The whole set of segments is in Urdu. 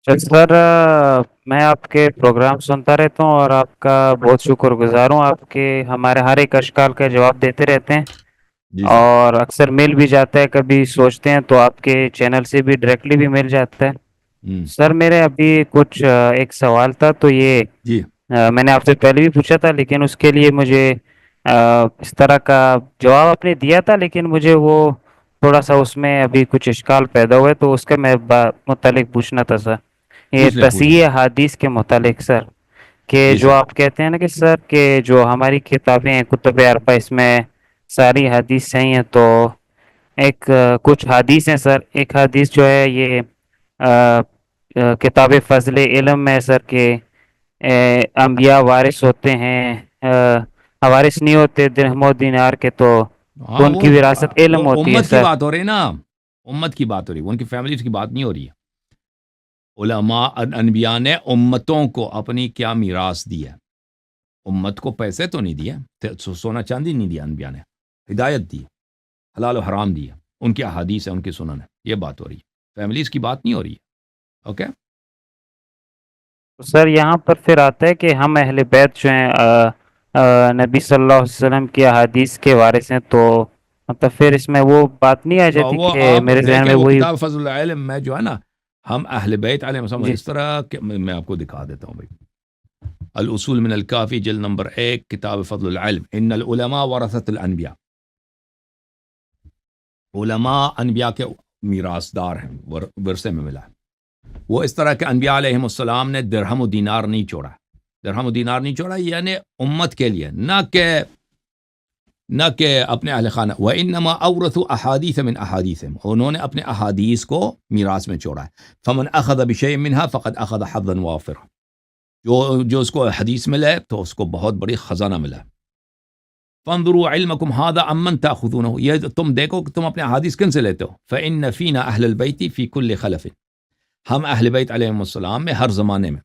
سر میں آپ کے پروگرام سنتا رہتا ہوں اور آپ کا بہت شکر گزار ہوں. آپ کے ہمارے ہر ایک اشکال کا جواب دیتے رہتے ہیں جی سر. اور اکثر مل بھی جاتا ہے. کبھی سوچتے ہیں تو آپ کے چینل سے بھی ڈائریکٹلی بھی مل جاتا ہے. ہوں. سر میرے ابھی کچھ ایک سوال تھا تو یہ جی میں نے آپ سے پہلے بھی پوچھا تھا لیکن اس کے لیے مجھے اس طرح کا جواب آپ نے دیا تھا لیکن مجھے وہ تھوڑا سا اس میں ابھی کچھ اشکال پیدا ہوئے تو اس کا میں متعلق پوچھنا تھا سر. یہ پوچھ لیں. تصحیح حدیث کے متعلق سر کہ جی جو سر. آپ کہتے ہیں نا کہ سر کہ جو ہماری کتابیں ہیں کتب اربع اس میں ساری حدیث صحیح ہیں تو ایک کچھ حدیث ہیں سر. ایک حدیث جو ہے یہ کتاب فضل علم میں سر کہ انبیاء وارث ہوتے ہیں وارث نہیں ہوتے درہم و دینار کے تو ہاں ان کی وراثت وہ علم ہوتی ہے امت کی سر. بات ہو رہی ہے نا. امت کی بات ہو رہی ہے, ان کی فیملیز کی بات نہیں ہو رہی ہے. علماء انبیاء نے امتوں کو اپنی کیا میراث دی ہے. امت کو پیسے تو نہیں دیے, سونا چاندی نہیں دیا. انبیاء نے ہدایت دی, حلال و حرام دی ہے, ان کی احادیث ہے, ان کی سنن ہے. یہ بات ہو رہی ہے, فیملیز کی بات نہیں ہو رہی ہے. اوکے. سر یہاں پر پھر آتا ہے کہ ہم اہل بیت جو ہیں نبی صلی اللہ علیہ وسلم کی احادیث کے وارث ہیں تو مطلب پھر اس میں وہ بات نہیں آ جاتی وہ کہ آپ میرے ذہن دیکھیں, میں وہ وہی. کتاب فضل العلم میں جو ہے نا, ہم اہل بیت علیہ السلام جی اس طرح میں آپ کو دکھا دیتا ہوں بھائی. الاصول من الکافی جلد نمبر 1 کتاب فضل العلم. ان العلماء ورثۃ الانبیاء. علماء انبیاء کے میراث دار ہیں, ورثے میں ملا ہے. وہ اس طرح کہ انبیاء علیہم السلام نے درہم و دینار نہیں چھوڑا. درہم و دینار نہیں چھوڑا یعنی امت کے لیے, نہ کہ اپنے اہل خانہ. وَإِنَّمَا أَوْرَثُوا أَحَادِيثَ مِنْ أَحَادِيثِهِمْ, انہوں نے اپنے احادیث کو میراث میں چھوڑا ہے. فَمَنْ أَخَذَ بِشَيْءٍ مِنْهَا فَقَدْ أَخَذَ حَظًّا وَافِرًا. جو اس کو حدیث ملے تو اس کو بہت بڑی خزانہ ملا. فَانظُرُوا عِلْمَكُمْ هَذَا عَمَّنْ تَأْخُذُونَهُ, یہ تم دیکھو کہ تم اپنے احادیث کن سے لیتے ہو. فَإِنَّ فِينَا أَهْلَ الْبَيْتِ فِي كُلِّ خَلَفٍ, ہم اہل بیت علیہم السلام میں ہر زمانے میں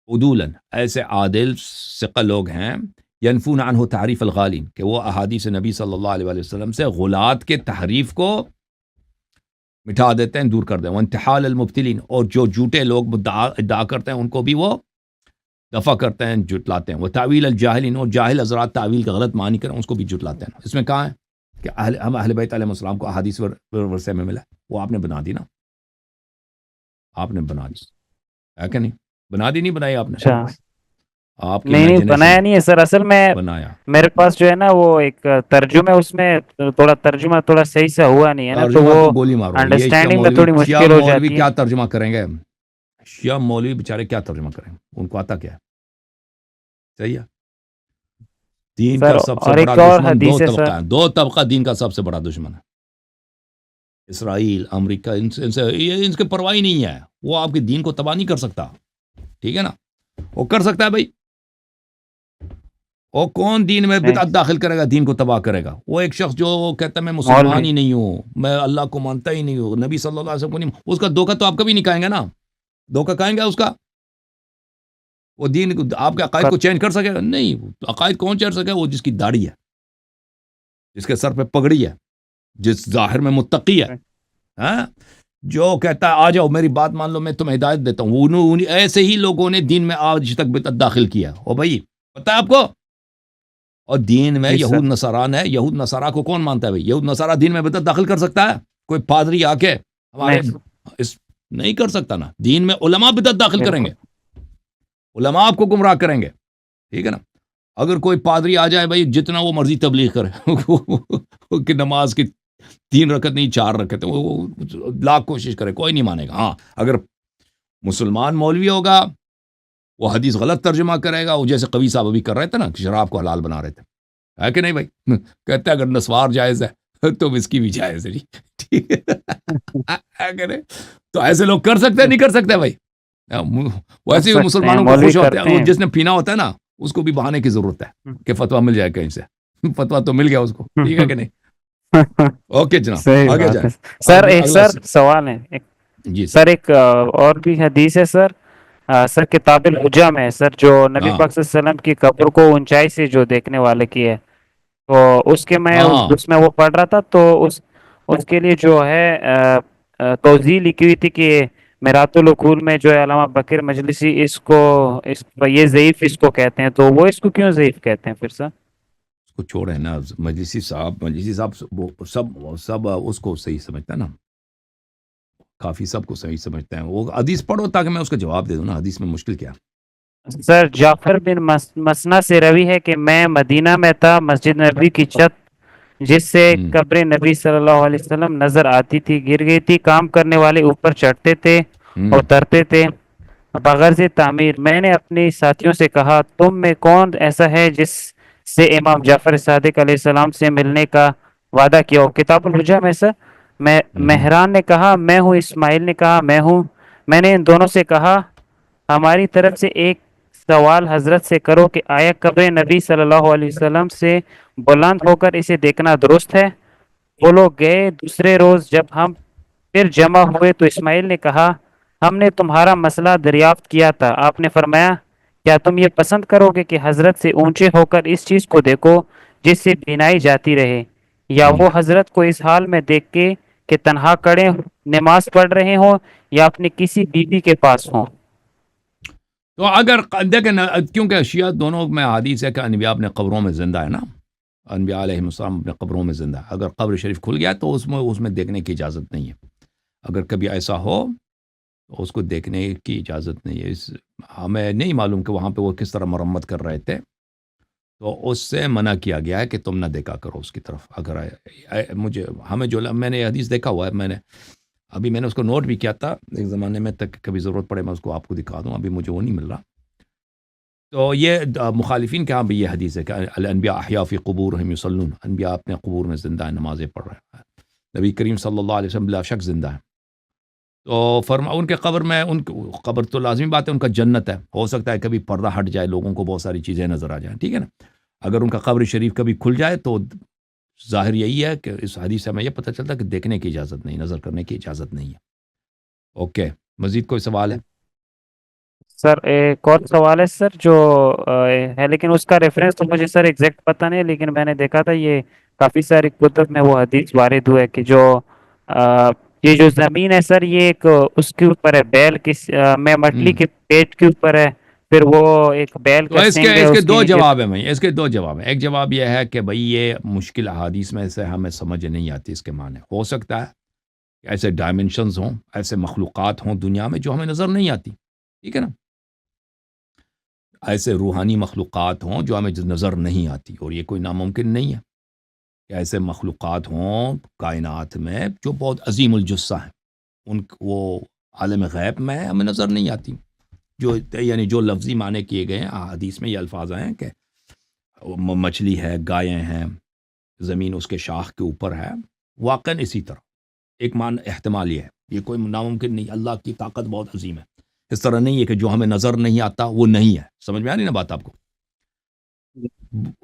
عدولاً ایسے عادل ثقہ لوگ ہیں, ینفون عنہ تعریف الغالین, کہ وہ احادیث نبی صلی اللہ علیہ وسلم سے غلات کے تحریف کو مٹھا دیتے ہیں, دور کر دیں. وانتحال المبتلین, اور جو جھوٹے لوگ ادعا کرتے ہیں ان کو بھی وہ دفع کرتے ہیں, جھٹلاتے ہیں. وہ تعویل الجاہلین, اور جاہل حضرات تعویل کا غلط معنی کریں اس کو بھی جھٹلاتے ہیں. اس میں کہاں ہے کہ ہم اہل بیت علیہ السلام کو احادیث ورثے میں ملا؟ وہ آپ نے بنا دی نا, آپ نے بنا دی ہے کہ نہیں؟ بنا دی نہیں بنائی آپ نے؟ اچھا آپ کی نہیں امیجنیشن بنایا نہیں ہے سر. اصل میں بنایا. میرے پاس جو ہے نا وہ ایک ترجمہ, اس میں تھوڑا ترجمہ تھوڑا صحیح سے ہوا نہیں ہے نا تو ترجمہ وہ تو گولی مارو, یہ انڈرسٹینڈنگ میں تھوڑی شیعہ مشکل ہو مولوی جاتی ہے. کیا ترجمہ کریں گے؟ شیعہ مولوی بیچارے کیا ترجمہ کریں گے؟ ان کو آتا کیا ہے؟ صحیح ہے. دین سر کا سب سے اور بڑا ایک اور دشمن دو حدیث ہے سر. طبقہ ہیں. دو طبقہ دین کا سب سے بڑا دشمن ہے. اسرائیل, امریکہ, ان کے پرواہ نہیں ہے. وہ آپ کے دین کو تباہ نہیں کر سکتا, ٹھیک ہے نا. وہ کر سکتا ہے بھائی, اور کون دین میں نہیں بدعت داخل کرے گا, دین کو تباہ کرے گا؟ وہ ایک شخص جو کہتا ہے میں مسلمان مولوی. ہی نہیں ہوں, میں اللہ کو مانتا ہی نہیں ہوں, نبی صلی اللہ علیہ وسلم کو نہیں, اس کا دھوکہ تو آپ کبھی نہیں کھائیں گے نا. دھوکہ کھائیں گے اس کا؟ وہ دین آپ کے عقائد کو چینج کر سکے گا؟ نہیں. عقائد کون چینج سکے؟ وہ جس کی داڑھی ہے, جس کے سر پہ پگڑی ہے, جس ظاہر میں متقی ہے, ہاں, جو کہتا ہے آ جاؤ میری بات مان لو, میں تمہیں ہدایت دیتا ہوں. ایسے ہی لوگوں نے دین میں آج تک بدعت داخل کیا. او بھائی پتہ ہے آپ کو؟ اور دین میں جی سر. یہود نصاران ہے. یہود نصارا کو کون مانتا ہے بھائی؟ یہود نصارا دین میں بدعت داخل کر سکتا ہے؟ کوئی پادری آ کے ہمارے نہیں نہیں کر سکتا نا. دین میں علماء بدعت داخل کریں بالکل. گے, علماء آپ کو گمراہ کریں گے, ٹھیک ہے نا. اگر کوئی پادری آ جائے بھائی جتنا وہ مرضی تبلیغ کرے کہ نماز کی 3 رکعت نہیں 4 رکعت, وہ لاکھ کوشش کرے, کوئی نہیں مانے گا. ہاں اگر مسلمان مولوی ہوگا وہ حدیث غلط ترجمہ کرے گا, وہ جیسے قوی صاحب ابھی کر رہے تھے نا, شراب کو حلال بنا رہے تھے, ہے کہ نہیں بھائی؟ کہتے ہیں اگر نسوار جائز ہے تو اس کی بھی جائز ہے, ٹھیک ہے کہ نہیں؟ تو ایسے لوگ کر سکتے ہیں نہیں کر سکتے بھائی؟ کر ویسے سکتے ہیں, مسلمانوں کو مولوی خوش ہوتے کرتے ہیں, ہیں. جس نے پینا ہوتا ہے نا اس کو بھی بہانے کی ضرورت ہے کہ فتویٰ مل جائے کہیں سے. فتویٰ تو مل گیا اس کو, ٹھیک ہے کہ نہیں؟ اوکے جناب, صحیح آگے بات جائیں. ہے سر. ایک اگلا سر سوال ہے جی سر. سر ایک اور بھی حدیث ہے سر. سر کتاب الحجہ میں ہے سر, جو نبی ہاں پاک صلی اللہ علیہ وسلم کی قبر کو اونچائی سے جو دیکھنے والے کی ہے, تو اس کے میں ہاں اس میں وہ پڑھ رہا تھا تو اس کے لیے جو ہے توضیح لکھی ہوئی تھی کہ میرات العقول میں جو ہے علامہ بکر مجلسی اس کو یہ ضعیف اس کو کہتے ہیں، تو وہ اس کو کیوں ضعیف کہتے ہیں پھر سر؟ اس کو چھوڑے نا، مجلسی صاحب وہ سب اس کو صحیح سمجھتا ہے نا، کافی سب کو صحیح سمجھتے ہیں. وہ حدیث پڑھو تاکہ میں اس کا جواب دے دوں نا، حدیث میں مشکل کیا. سر جعفر بن مسنا سے روی ہے کہ میں مدینہ میں تھا، مسجد نبی کی چھت جس سے ہوں قبر نبی صلی اللہ علیہ وسلم نظر آتی تھی گر گئی تھی، کام کرنے والے اوپر چڑھتے تھے اور ہوں اترتے تھے بغرض تعمیر. میں نے اپنے ساتھیوں سے کہا تم میں کون ایسا ہے جس سے امام جعفر صادق علیہ السلام سے ملنے کا وعدہ کیا ہو؟ کتاب الحجہ میں سر. میں ہوں مہران نے کہا میں ہوں، اسماعیل نے کہا میں ہوں. میں نے ان دونوں سے کہا ہماری طرف سے ایک سوال حضرت سے کرو کہ آیا قبر نبی صلی اللہ علیہ وسلم سے بلند ہو کر اسے دیکھنا درست ہے؟ وہ لوگ گئے. دوسرے روز جب ہم پھر جمع ہوئے تو اسماعیل نے کہا ہم نے تمہارا مسئلہ دریافت کیا تھا. آپ نے فرمایا کیا تم یہ پسند کرو گے کہ حضرت سے اونچے ہو کر اس چیز کو دیکھو جس سے بینائی جاتی رہے، یا ہوں. وہ حضرت کو اس حال میں دیکھ کے کہ تنہا کھڑے نماز پڑھ رہے ہوں یا اپنی کسی بیوی کے پاس ہوں؟ تو اگر دیکھیں نا، کیونکہ شیعہ دونوں میں حدیث ہے کہ انبیاء اپنے قبروں میں زندہ ہے نا، انبیاء علیہ السلام اپنے قبروں میں زندہ ہے. اگر قبر شریف کھل گیا تو اس میں دیکھنے کی اجازت نہیں ہے. اگر کبھی ایسا ہو تو اس کو دیکھنے کی اجازت نہیں ہے. ہمیں نہیں معلوم کہ وہاں پہ وہ کس طرح مرمت کر رہے تھے، تو اس سے منع کیا گیا ہے کہ تم نہ دیکھا کرو اس کی طرف. اگر میں نے یہ حدیث دیکھا ہوا ہے، میں نے اس کو نوٹ بھی کیا تھا ایک زمانے میں، تک کبھی ضرورت پڑے میں اس کو آپ کو دکھا دوں، ابھی مجھے وہ نہیں مل رہا. تو یہ مخالفین کے ہاں بھی یہ حدیث ہے کہ الانبیاء احیاء فی قبورہم یصلون، انبیاء اپنے قبور میں زندہ ہیں، نمازیں پڑھ رہے ہیں. نبی کریم صلی اللہ علیہ وسلم بلا شک زندہ ہے. تو ان کے قبر میں، قبر تو لازمی بات ہے ان کا جنت ہے. ہو سکتا ہے کبھی پردہ ہٹ جائے، لوگوں کو بہت ساری چیزیں نظر آ جائیں، ٹھیک ہے نا. اگر ان کا قبر شریف کبھی کھل جائے تو ظاہر یہی ہے کہ اس حدیث سے ہمیں یہ پتہ چلتا ہے کہ دیکھنے کی اجازت نہیں، نظر کرنے کی اجازت نہیں ہے. اوکے، مزید کوئی سوال ہے؟ سر ایک اور سوال ہے سر جو ہے، لیکن اس کا ریفرنس تو مجھے سر ایگزیکٹ پتہ نہیں ہے، لیکن میں نے دیکھا تھا یہ کافی ساری کتب میں وہ حدیث وارد ہوئے کہ جو یہ جو زمین ہے سر، یہ ایک اس کے اوپر ہے بیل میں مچھلی ہوں کے پیٹ کے اوپر ہے، پھر وہ ایک بیل تو کا اس کے سینگ ہے اس کے اس کے دو نیچے. جواب ہیں بھائی، اس کے دو جواب ہیں. ایک جواب یہ ہے کہ بھائی یہ مشکل احادیث میں سے ہمیں سمجھ نہیں آتی اس کے معنی. ہو سکتا ہے کہ ایسے ڈائمنشنز ہوں، ایسے مخلوقات ہوں دنیا میں جو ہمیں نظر نہیں آتی، ٹھیک ہے نا. ایسے روحانی مخلوقات ہوں جو ہمیں نظر نہیں آتی، اور یہ کوئی ناممکن نہیں ہے کہ ایسے مخلوقات ہوں کائنات میں جو بہت عظیم الجثہ ہیں، وہ عالم غیب میں ہمیں نظر نہیں آتی. یعنی جو لفظی معنی کیے گئے ہیں حدیث میں، یہ الفاظ ہیں کہ مچھلی ہے، گائیں ہیں، زمین اس کے شاخ کے اوپر ہے. واقعاً اسی طرح ایک احتمال یہ ہے، یہ کوئی ناممکن نہیں. اللہ کی طاقت بہت عظیم ہے. اس طرح نہیں ہے کہ جو ہمیں نظر نہیں آتا وہ نہیں ہے. سمجھ میں آ رہی نا بات آپ کو؟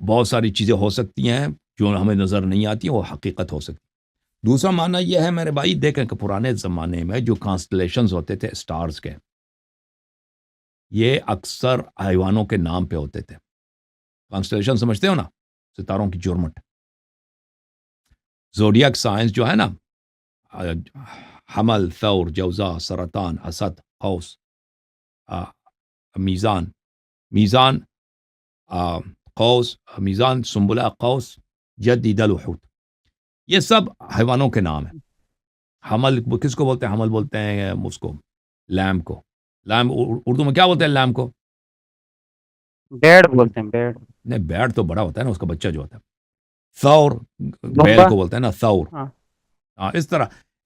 بہت ساری چیزیں ہو سکتی ہیں جو ہمیں نظر نہیں آتی، وہ حقیقت ہو سکتی. دوسرا معنی یہ ہے میرے بھائی، دیکھیں کہ پرانے زمانے میں جو کانسٹلیشنز ہوتے تھے سٹارز کے، یہ اکثر حیوانوں کے نام پہ ہوتے تھے. کانسٹلیشن سمجھتے ہو نا، ستاروں کی جرمٹ. زوڈیاک سائنس جو ہے نا، حمل، ثور، جوزا، سرطان، اسد، قوس، میزان، میزان، قوس، میزان، سنبلہ، قوس، جدی، دلو، حوت، یہ سب حیوانوں کے نام ہیں. حمل کس کو بولتے ہیں؟ حمل بولتے ہیں اس کو لیم کو. لیم اردو میں کیا بولتے ہیں لیم کو؟ بیڑ بولتے ہیں، بیڑ. نہیں، بیڑ تو بڑا ہوتا ہے نا، اس کا بچہ جو ہوتا ہے. ثور بیل دمبا. کو بولتے ہیں نا، ثور. ہاں. ہاں،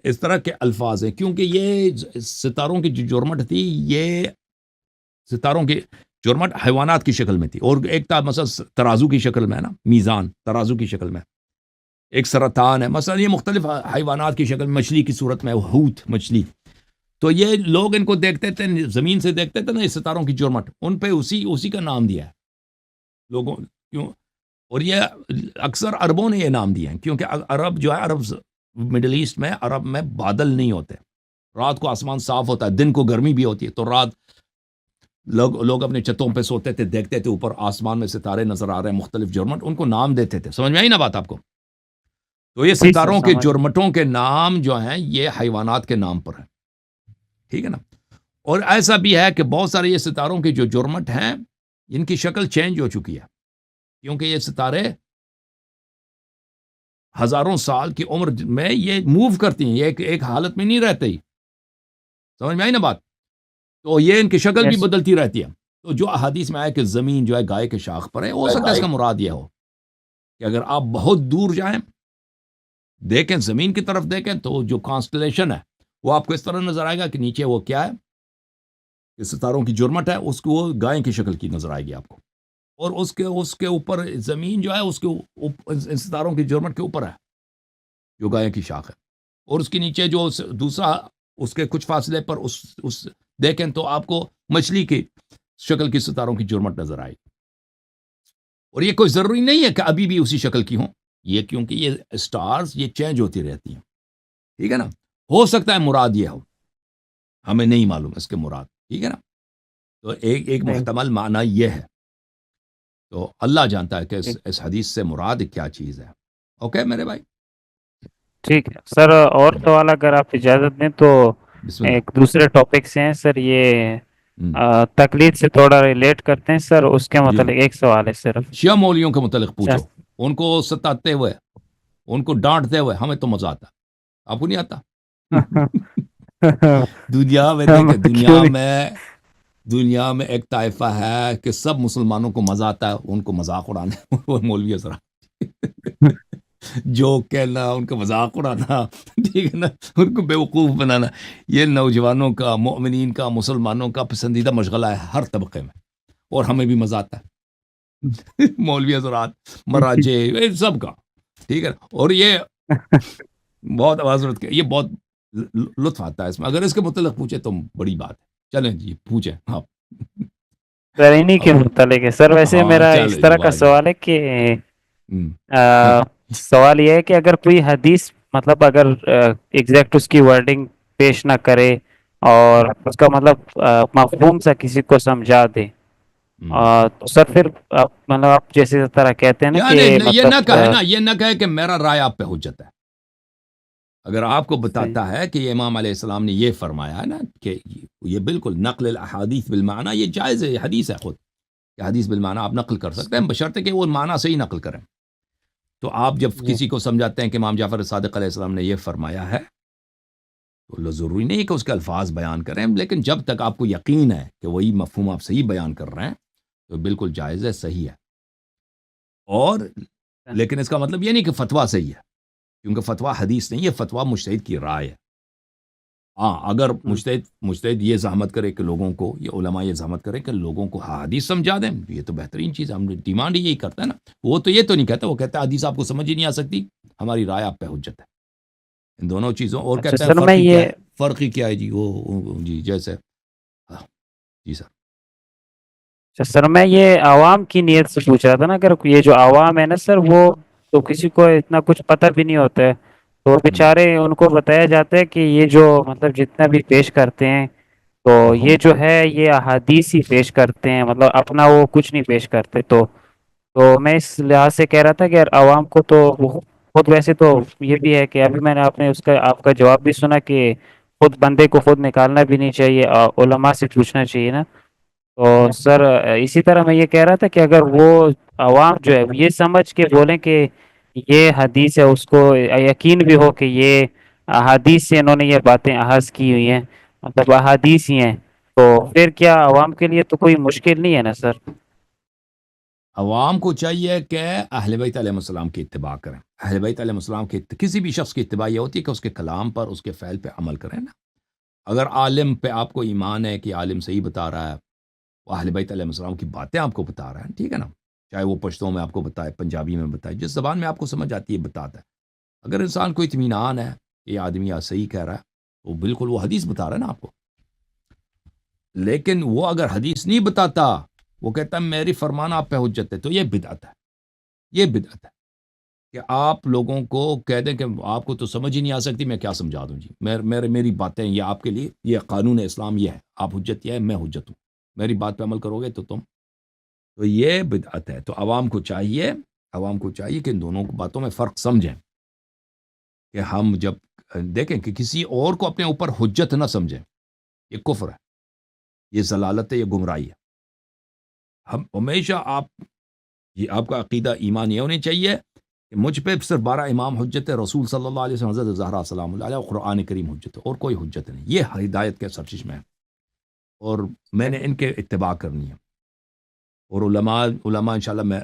اس طرح کے الفاظ ہیں، کیونکہ یہ ستاروں کی جو جرمٹ تھی، یہ ستاروں کی جرمٹ حیوانات کی شکل میں تھی. اور ایک تھا مثلا ترازو کی شکل میں ہے نا، میزان ترازو کی شکل میں. ایک سرطان ہے مثلا، یہ مختلف حیوانات کی شکل میں، مچھلی کی صورت میں، حوت مچھلی. تو یہ لوگ ان کو دیکھتے تھے، زمین سے دیکھتے تھے نا، یہ ستاروں کی جرمٹ، ان پہ اسی کا نام دیا ہے لوگوں. کیوں؟ اور یہ اکثر عربوں نے یہ نام دیے ہیں، کیونکہ عرب جو ہے، عرب مڈل ایسٹ میں، عرب میں بادل نہیں ہوتے. رات کو آسمان صاف ہوتا ہے، دن کو گرمی بھی ہوتی ہے، تو رات لوگ اپنے چھتوں پہ سوتے تھے، دیکھتے تھے اوپر آسمان میں ستارے نظر آ رہے ہیں مختلف جرمٹ، ان کو نام دیتے تھے. سمجھ میں آئی نا بات آپ کو؟ تو یہ جی سر ستاروں کے سمجھ. جرمٹوں کے نام جو ہیں یہ حیوانات کے نام پر ہیں. ٹھیک ہے نا. اور ایسا بھی ہے کہ بہت سارے یہ ستاروں کے جو جرمٹ ہیں ان کی شکل چینج ہو چکی ہے، کیونکہ یہ ستارے ہزاروں سال کی عمر میں یہ موو کرتی ہیں، یہ ایک حالت میں نہیں رہتے ہی. سمجھ میں آئی نا بات؟ تو یہ ان کی شکل بھی یس. بدلتی رہتی ہے. تو جو احادیث میں آیا کہ زمین جو ہے گائے کے شاخ پر ہے، ہو سکتا ہے اس کا مراد یہ ہو کہ اگر آپ بہت دور جائیں، دیکھیں زمین کی طرف دیکھیں، تو جو کانسٹلیشن ہے وہ آپ کو اس طرح نظر آئے گا کہ نیچے وہ کیا ہے کہ ستاروں کی جرمٹ ہے، اس کو وہ گائے کی شکل کی نظر آئے گی آپ کو. اور اس کے اوپر زمین جو ہے اس کے ان ستاروں کی جرمٹ کے اوپر ہے جو گائے کی شاخ ہے. اور اس کے نیچے جو دوسرا اس کے کچھ فاصلے پر اس دیکھیں تو آپ کو مچھلی کی شکل کی ستاروں کی جرمٹ نظر آئے گی. اور یہ کوئی ضروری نہیں ہے کہ ابھی بھی اسی شکل کی ہوں، یہ کیونکہ یہ اسٹارز یہ چینج ہوتی رہتی ہیں. ٹھیک ہے نا. ہو سکتا ہے مراد یہ ہو، ہمیں نہیں معلوم اس کے مراد. ٹھیک ہے نا. تو ایک محتمل معنی یہ ہے. تو اللہ جانتا ہے کہ اس حدیث سے مراد کیا چیز ہے. اوکے میرے بھائی، ٹھیک ہے سر. اور سوال اگر آپ اجازت دیں تو بسم اللہ. ایک دوسرے ٹاپک سے ہیں سر، یہ ہم، تقلید سے تھوڑا ریلیٹ کرتے ہیں سر. اس کے جی متعلق ایک سوال ہے صرف. شیعہ مولیوں کے متعلق پوچھو، ان کو ستاتے ہوئے، ان کو ڈانٹتے ہوئے ہمیں تو مزہ آتا. آپ کو نہیں آتا؟ دنیا میں دیکھیں، کیوں نہیں؟ دنیا میں ایک طائفہ ہے کہ سب مسلمانوں کو مزہ آتا ہے ان کو مذاق اڑانے. وہ مولوی حضرات جو کہنا، ان کا مذاق اڑانا، ٹھیک ہے نا، ان کو بیوقوف بنانا، یہ نوجوانوں کا، مؤمنین کا، مسلمانوں کا پسندیدہ مشغلہ ہے ہر طبقے میں. اور ہمیں بھی مزہ آتا ہے. مولوی حضرات، مراجے، یہ سب کا. ٹھیک ہے. اور یہ بہت آواز اٹھ کے یہ بہت لطف آتا ہے اس میں. اگر اس کے متعلق پوچھے تو بڑی بات ہے. چلیں جی پوچھیں آپ. سر انہی کے متعلق ہے سر. ویسے ہاں میرا چلو اس جی، طرح کا واہ جی. سوال ہے کہ ہاں سوال یہ ہے کہ اگر کوئی حدیث مطلب اگر ایگزیکٹ اس کی ورڈنگ پیش نہ کرے اور اس کا مطلب مفہوم سا کسی کو سمجھا دے، تو سر پھر مطلب آپ جیسے طرح کہتے ہیں نا کہ یعنی یہ نہ مطلب کہے نا، یہ نہ کہے کہ میرا رائے آپ پہ حجت ہے. اگر آپ کو صحیح. بتاتا ہے کہ یہ امام علیہ السلام نے یہ فرمایا ہے نا، کہ یہ بالکل نقل الاحادیث بالمعنی یہ جائز ہے، یہ حدیث ہے خود کہ حدیث بالمعنی آپ نقل کر سکتے ہیں بشرطے کہ وہ معنی سے ہی نقل کریں. تو آپ جب جی. کسی کو سمجھاتے ہیں کہ امام جعفر صادق علیہ السلام نے یہ فرمایا ہے، تو ضروری نہیں کہ اس کے الفاظ بیان کریں، لیکن جب تک آپ کو یقین ہے کہ وہی مفہوم آپ صحیح بیان کر رہے ہیں تو بالکل جائز ہے، صحیح ہے. اور لیکن اس کا مطلب یہ نہیں کہ فتویٰ صحیح ہے، کیونکہ فتویٰ حدیث نہیں ہے، فتویٰ مجتہد کی رائے ہے. ہاں اگر مجتہد یہ زحمت کرے کہ لوگوں کو، یہ علماء یہ زحمت کرے کہ لوگوں کو حدیث سمجھا دیں، یہ تو بہترین چیز ہے. ہم ڈیمانڈ یہی کرتا ہے نا. وہ تو یہ تو نہیں کہتا، وہ کہتا ہے حدیث آپ کو سمجھ ہی نہیں آ سکتی، ہماری رائے آپ پہ حجت ہے. ان دونوں چیزوں. اور اچھا کہتا ہے سر میں فرق ہی کیا یہ ہے، فرق ہی کیا ہے جی. وہ جی جیسے ہاں، جی سر. اچھا سر میں یہ عوام کی نیت سے پوچھ رہا تھا نا. اگر یہ جو عوام ہے نا سر، وہ تو کسی کو اتنا کچھ پتہ بھی نہیں ہوتا ہے، تو بیچارے ان کو بتایا جاتا ہے کہ یہ جو مطلب جتنا بھی پیش کرتے ہیں تو یہ جو ہے یہ احادیث ہی پیش کرتے ہیں، مطلب اپنا وہ کچھ نہیں پیش کرتے. تو میں اس لحاظ سے کہہ رہا تھا کہ یار عوام کو تو خود ویسے تو یہ بھی ہے کہ ابھی میں نے آپ کا جواب بھی سنا کہ خود بندے کو خود نکالنا بھی نہیں چاہیے، علماء سے پوچھنا چاہیے نا. تو سر اسی طرح میں یہ کہہ رہا تھا کہ اگر وہ عوام جو ہے یہ سمجھ کے بولیں کہ یہ حدیث ہے، اس کو یقین بھی ہو کہ یہ احادیث سے انہوں نے یہ باتیں اخذ کی ہوئی ہیں، مطلب احادیث ہی ہیں، تو پھر کیا عوام کے لیے تو کوئی مشکل نہیں ہے نا سر؟ عوام کو چاہیے کہ اہل بیت علیہ السلام کی اتباع کریں. اہل بیت علیہ السلام کی کسی بھی شخص کی اتباع یہ ہوتی ہے کہ اس کے کلام پر، اس کے فعل پہ عمل کریں نا. اگر عالم پہ آپ کو ایمان ہے کہ عالم صحیح بتا رہا ہے، وہ اہل بیت علیہ السلام کی باتیں آپ کو بتا رہا ہے، ٹھیک ہے نا، چاہے وہ پشتوں میں آپ کو بتائے، پنجابی میں بتائے، جس زبان میں آپ کو سمجھ آتی ہے بتاتا ہے. اگر انسان کو اطمینان ہے کہ یہ آدمی صحیح کہہ رہا ہے، تو بالکل وہ حدیث بتا رہا ہے نا آپ کو. لیکن وہ اگر حدیث نہیں بتاتا، وہ کہتا ہے میری فرمان آپ پہ حجت ہے، تو یہ بدعت ہے. یہ بدعت ہے کہ آپ لوگوں کو کہہ دیں کہ آپ کو تو سمجھ ہی نہیں آ سکتی، میں کیا سمجھا دوں جی، میری باتیں یہ آپ کے لیے، یہ قانون اسلام یہ ہے، آپ حجت یہ ہے، میں حجت ہوں، میری بات پہ عمل کرو گے تو تو یہ بدعت ہے. تو عوام کو چاہیے کہ ان دونوں باتوں میں فرق سمجھیں. کہ ہم جب دیکھیں کہ کسی اور کو اپنے اوپر حجت نہ سمجھیں، یہ کفر ہے، یہ ضلالت ہے، یہ گمراہی ہے. ہم ہمیشہ یہ آپ کا عقیدہ ایمان یہ ہونی چاہیے کہ مجھ پہ صرف 12 امام حجت ہے، رسول صلی اللہ علیہ وسلم، حضرت زہرا سلام اللہ علیہ، اور قرآن کریم حجت ہے، اور کوئی حجت نہیں. یہ ہدایت کے سرچشمہ ہے اور میں نے ان کے اتباع کرنی ہے. اور علماء انشاءاللہ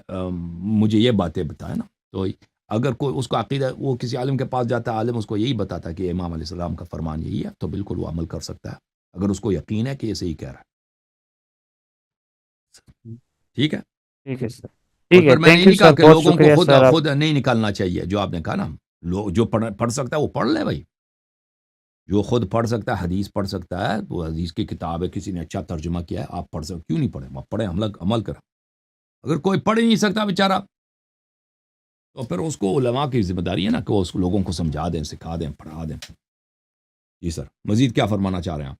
مجھے یہ باتیں بتائیں نا. تو اگر کوئی اس کا عقیدہ، وہ کسی عالم کے پاس جاتا ہے، عالم اس کو یہی بتاتا ہے کہ امام علیہ السلام کا فرمان یہی ہے، تو بالکل وہ عمل کر سکتا ہے اگر اس کو یقین ہے کہ یہ صحیح کہہ رہا ہے. ٹھیک ہے. ٹھیک ہے سر، اور ٹھیک ہے، پھر میں نے یہ تھینک یو نہیں کہا سر، کہ بہت لوگوں کو شکریہ سر آپ. خود نہیں نکالنا چاہیے، جو آپ نے کہا نا، لوگ جو پڑھ سکتا ہے وہ پڑھ لے بھائی. جو خود پڑھ سکتا ہے، حدیث پڑھ سکتا ہے، وہ حدیث کی کتاب ہے، کسی نے اچھا ترجمہ کیا ہے، آپ پڑھ سکتے، کیوں نہیں پڑھیں؟ آپ پڑھیں، عمل کریں. اگر کوئی پڑھ ہی نہیں سکتا بیچارہ، تو پھر اس کو علماء کی ذمہ داری ہے نا کہ وہ اس کو لوگوں کو سمجھا دیں، سکھا دیں، پڑھا دیں. جی سر، مزید کیا فرمانا چاہ رہے ہیں آپ؟